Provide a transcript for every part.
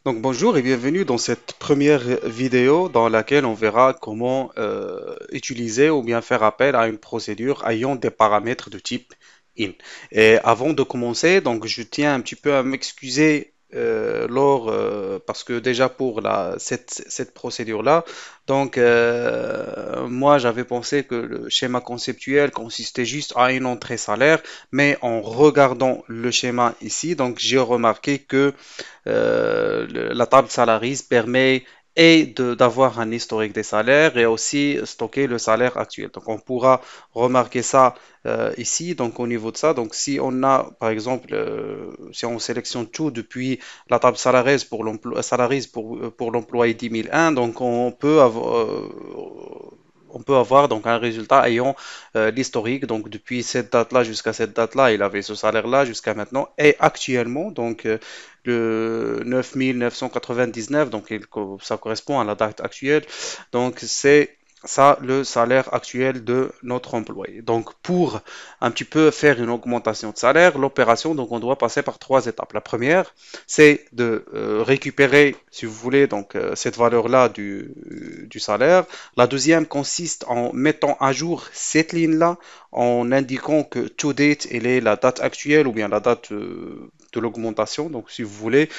Donc bonjour et bienvenue dans cette première vidéo dans laquelle on verra comment utiliser ou bien faire appel à une procédure ayant des paramètres de type in. Et avant de commencer, donc je tiens un petit peu à m'excuser parce que déjà pour cette procédure-là, moi j'avais pensé que le schéma conceptuel consistait juste à une entrée salaire, mais en regardant le schéma ici, donc j'ai remarqué que la table salarise permet d'avoir un historique des salaires et aussi stocker le salaire actuel. Donc on pourra remarquer ça ici, donc au niveau de ça. Donc si on a, par exemple, si on sélectionne tout depuis la table salarise pour l'employé 10 001, donc on peut avoir donc un résultat ayant l'historique. Donc depuis cette date-là jusqu'à cette date-là, il avait ce salaire-là jusqu'à maintenant et actuellement. Le 9 999, ça correspond à la date actuelle. Donc c'est ça le salaire actuel de notre employé. Donc pour un petit peu faire une augmentation de salaire, l'opération, donc on doit passer par trois étapes. La première, c'est de récupérer, si vous voulez, cette valeur-là du salaire. La deuxième consiste en mettant à jour cette ligne-là, en indiquant que to date, elle est la date actuelle ou bien la date de l'augmentation. Donc, si vous voulez,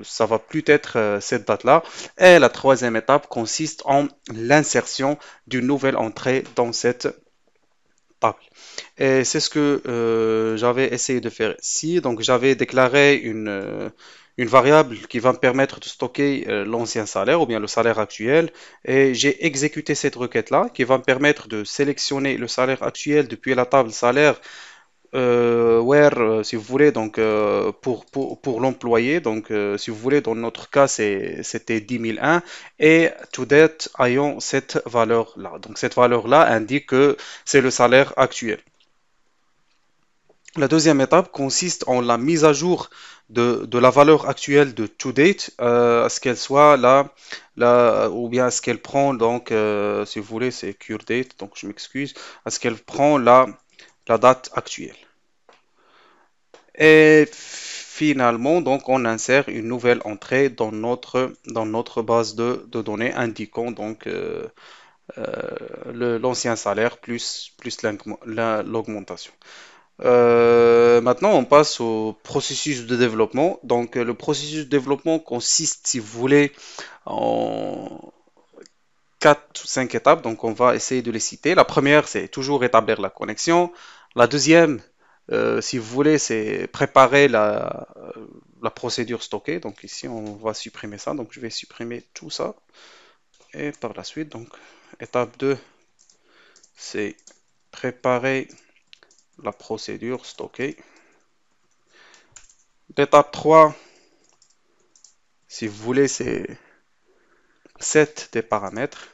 ça va plus être cette date-là. Et la troisième étape consiste en l'insertion d'une nouvelle entrée dans cette table. Et c'est ce que j'avais essayé de faire ici. Donc, j'avais déclaré une variable qui va me permettre de stocker l'ancien salaire ou bien le salaire actuel. Et j'ai exécuté cette requête-là qui va me permettre de sélectionner le salaire actuel depuis la table salaire where, si vous voulez, pour l'employé, si vous voulez, dans notre cas, c'était 10 001 et to date ayant cette valeur-là. Donc, cette valeur-là indique que c'est le salaire actuel. La deuxième étape consiste en la mise à jour de la valeur actuelle de to date, à ce qu'elle soit ou bien à ce qu'elle prend, si vous voulez, c'est cure date, donc je m'excuse, à ce qu'elle prend la date actuelle. Et finalement, donc, on insère une nouvelle entrée dans notre base de données indiquant l'ancien salaire plus l'augmentation. Maintenant, on passe au processus de développement. Donc, le processus de développement consiste, si vous voulez, en quatre ou cinq étapes. Donc, on va essayer de les citer. La première, c'est toujours établir la connexion. La deuxième, si vous voulez, c'est préparer la procédure stockée. Donc, ici, on va supprimer ça. Donc, je vais supprimer tout ça. Et par la suite, donc, étape 2, c'est préparer la procédure stockée. L'étape 3, si vous voulez, c'est set des paramètres.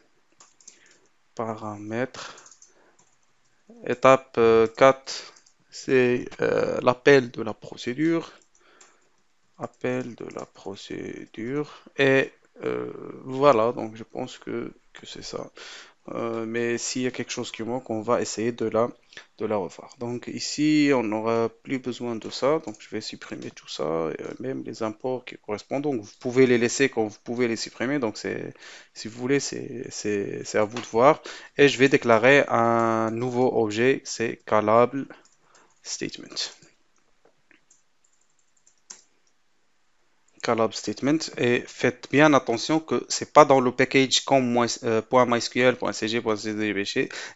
Paramètres. Étape 4, c'est l'appel de la procédure. Appel de la procédure. Et voilà, donc je pense que c'est ça. Mais s'il y a quelque chose qui manque, on va essayer de la refaire. Donc ici, on n'aura plus besoin de ça. Donc je vais supprimer tout ça, et même les imports qui correspondent. Donc vous pouvez les laisser quand vous pouvez les supprimer. Donc si vous voulez, c'est à vous de voir. Et je vais déclarer un nouveau objet, c'est callable statement. Collab statement et faites bien attention que c'est pas dans le package comme .mysql, .cg,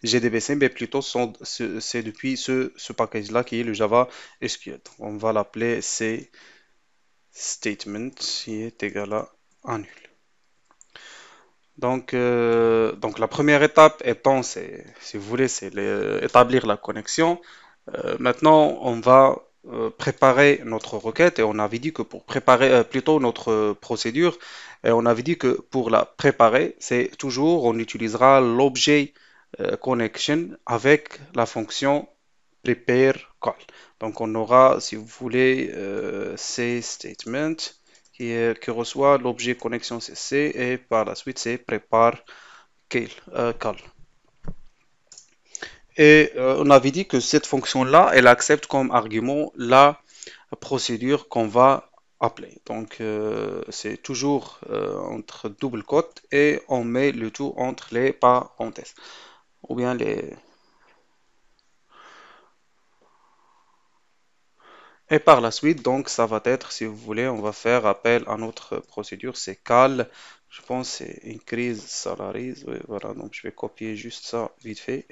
.gdbc, mais plutôt c'est depuis ce package-là qui est le Java SQL. On va l'appeler C statement qui est égal à nul. Donc la première étape étant, si vous voulez, c'est établir la connexion. Maintenant, on va préparer notre requête et on avait dit que pour préparer plutôt notre procédure, et on avait dit que pour la préparer, c'est toujours on utilisera l'objet connection avec la fonction prepare call. Donc on aura, si vous voulez, C statement qui reçoit l'objet connexion CC et par la suite c'est prepare call. Et on avait dit que cette fonction-là, elle accepte comme argument la procédure qu'on va appeler. Donc, c'est toujours entre double quote et on met le tout entre les parenthèses. Ou bien les... Et par la suite, donc, ça va être, si vous voulez, on va faire appel à notre procédure, c'est CAL. Je pense que c'est increase salaries. Oui, voilà, donc je vais copier juste ça vite fait.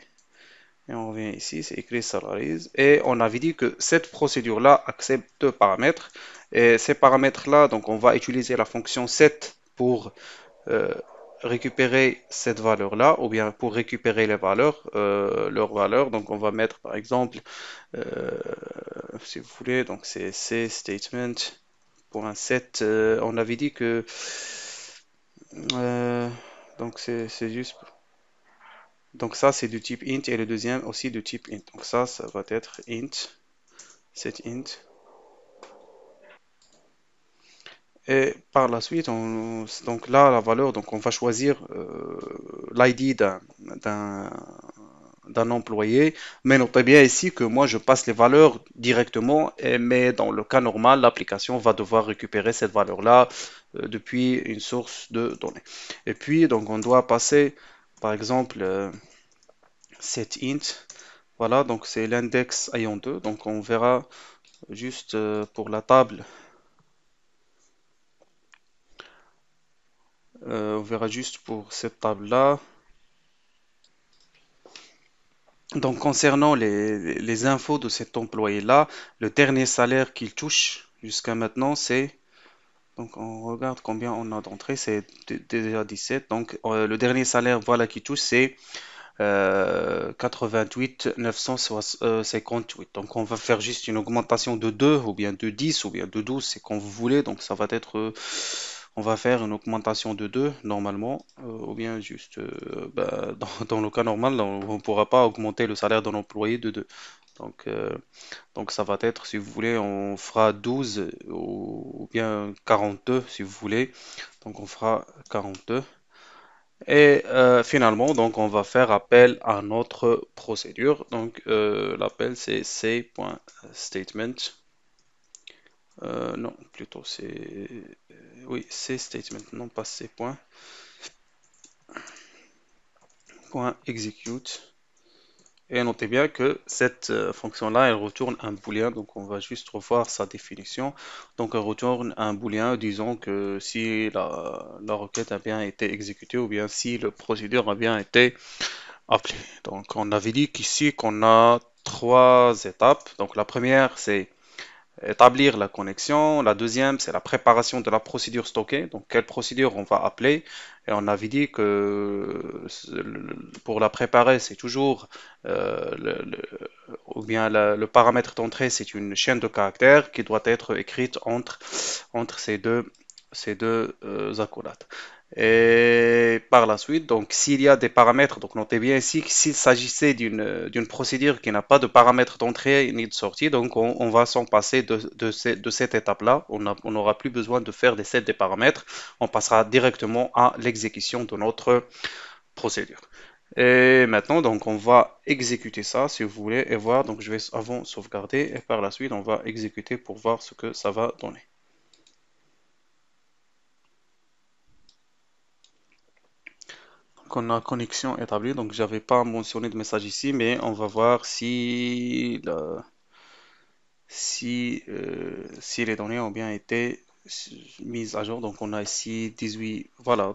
Et on revient ici, c'est écrit salaries. Et on avait dit que cette procédure-là accepte deux paramètres. Et ces paramètres-là, donc on va utiliser la fonction set pour euh, récupérer cette valeur-là, ou bien pour récupérer les valeurs, leurs valeurs. Donc on va mettre par exemple, euh, si vous voulez, donc c'est statement pour un set. On avait dit que euh, donc c'est juste. Donc ça c'est du type int et le deuxième aussi du type int. Donc ça va être int, set int. Et par la suite, donc là, la valeur, donc on va choisir l'ID d'un- d'un employé. Mais notez bien ici que moi, je passe les valeurs directement, mais dans le cas normal, l'application va devoir récupérer cette valeur-là depuis une source de données. Et puis, donc, on doit passer, par exemple, cet int. Voilà, donc c'est l'index ayant 2. Donc, on verra juste pour la table. On verra juste pour cette table-là. Donc, concernant les infos de cet employé-là, le dernier salaire qu'il touche jusqu'à maintenant, c'est... Donc, on regarde combien on a d'entrées, c'est déjà 17. Donc, le dernier salaire, voilà, qui touche, c'est 88 958. Donc, on va faire juste une augmentation de 2, ou bien de 10, ou bien de 12, c'est quand vous voulez. Donc, ça va être... on va faire une augmentation de 2 normalement, ou bien juste bah, dans le cas normal, on ne pourra pas augmenter le salaire d'un employé de 2. Donc, donc ça va être, si vous voulez, on fera 12 ou bien 42 si vous voulez. Donc on fera 42. Et finalement, donc on va faire appel à notre procédure. Donc l'appel c'est c.statement. Non, plutôt c'est... Oui, c'est statement, non pas c. Point execute. Et notez bien que cette fonction-là, elle retourne un booléen, donc on va juste revoir sa définition. Donc elle retourne un booléen disant que si la requête a bien été exécutée ou bien si le procédure a bien été appelé. Donc on avait dit qu'ici qu'on a trois étapes. Donc la première, c'est établir la connexion. La deuxième, c'est la préparation de la procédure stockée. Donc, quelle procédure on va appeler. Et on avait dit que pour la préparer, c'est toujours ou bien le paramètre d'entrée, c'est une chaîne de caractères qui doit être écrite entre ces deux accolades. Et par la suite, donc s'il y a des paramètres, donc notez bien ici que s'il s'agissait d'une procédure qui n'a pas de paramètres d'entrée ni de sortie, donc on va s'en passer de cette étape-là. On n'aura plus besoin de faire des sets des paramètres. On passera directement à l'exécution de notre procédure. Et maintenant, donc on va exécuter ça si vous voulez et voir. Donc je vais avant sauvegarder et par la suite on va exécuter pour voir ce que ça va donner. Donc on a connexion établie, donc j'avais pas mentionné de message ici, mais on va voir si les données ont bien été mises à jour. Donc on a ici 18, voilà,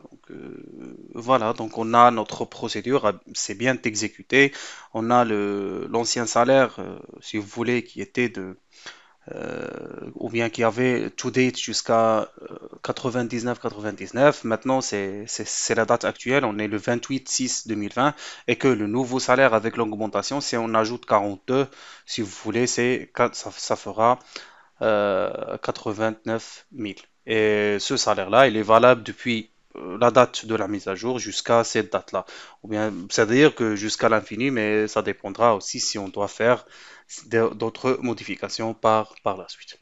voilà, donc on a notre procédure, c'est bien exécuté. On a l'ancien salaire, si vous voulez, qui était ou bien qui avait to date jusqu'à 99-99. Maintenant, c'est la date actuelle, on est le 28-6-2020 et que le nouveau salaire avec l'augmentation, si on ajoute 42, si vous voulez, ça fera 89 000. Et ce salaire-là, il est valable depuis la date de la mise à jour jusqu'à cette date-là. Ou bien, c'est-à-dire que jusqu'à l'infini, mais ça dépendra aussi si on doit faire d'autres modifications par la suite.